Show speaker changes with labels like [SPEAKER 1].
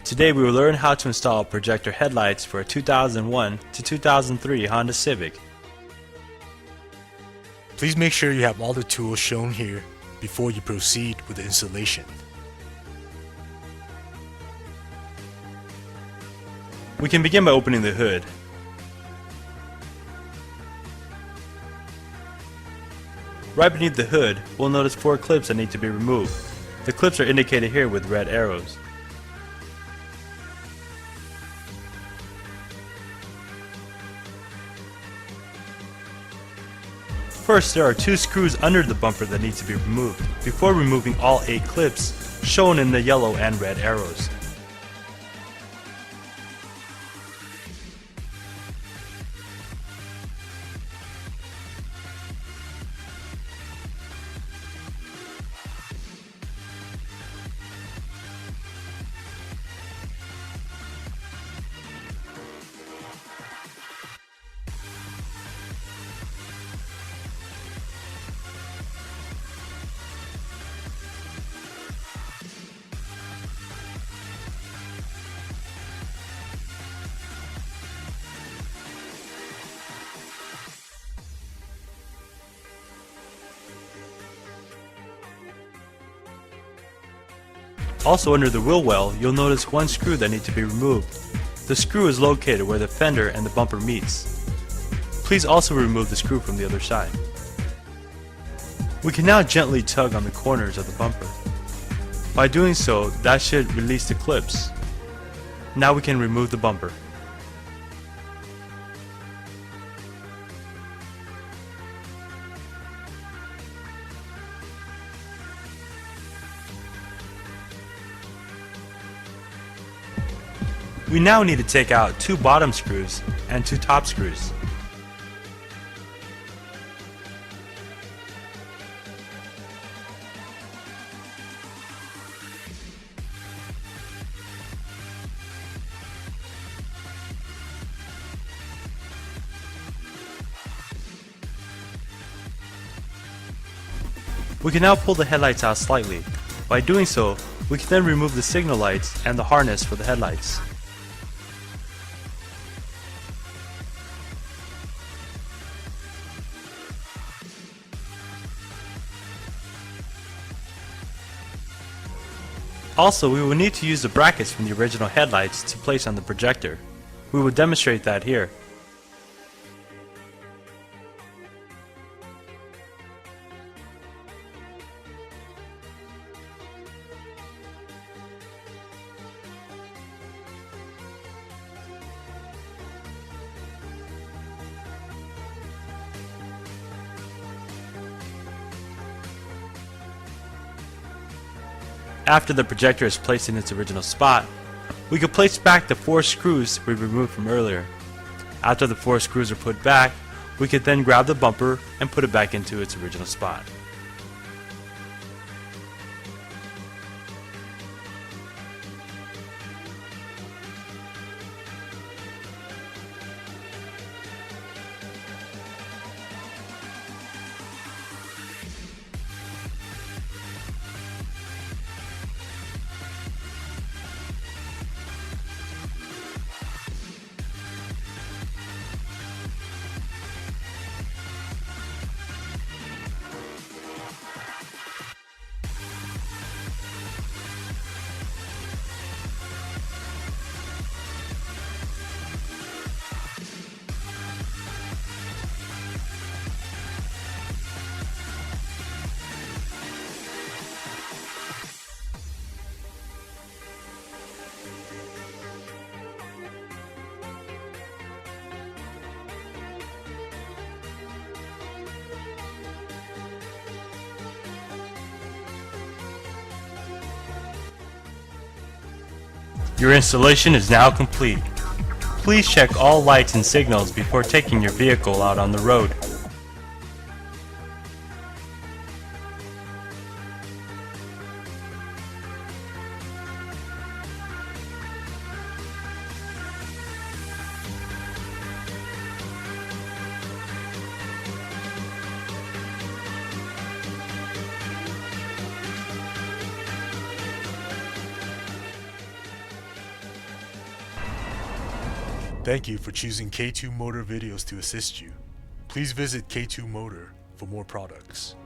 [SPEAKER 1] Today we will learn how to install projector headlights for a 2001 to 2003 Honda Civic.
[SPEAKER 2] Please make sure you have all the tools shown here before you proceed with the installation.
[SPEAKER 1] We can begin by opening the hood. Right beneath the hood, we'll notice 4 clips that need to be removed. The clips are indicated here with red arrows. First, there are 2 screws under the bumper that need to be removed, before removing all 8 clips shown in the yellow and red arrows. Also under the wheel well, you'll notice 1 screw that needs to be removed. The screw is located where the fender and the bumper meets. Please also remove the screw from the other side. We can now gently tug on the corners of the bumper. By doing so, that should release the clips. Now we can remove the bumper. We now need to take out 2 bottom screws and 2 top screws. We can now pull the headlights out slightly. By doing so, we can then remove the signal lights and the harness for the headlights. Also, we will need to use the brackets from the original headlights to place on the projector. We will demonstrate that here. After the projector is placed in its original spot, we can place back the 4 screws we removed from earlier. After the 4 screws are put back, we can then grab the bumper and put it back into its original spot. Your installation is now complete. Please check all lights and signals before taking your vehicle out on the road.
[SPEAKER 2] Thank you for choosing K2 Motor Videos to assist you. Please visit K2 Motor for more products.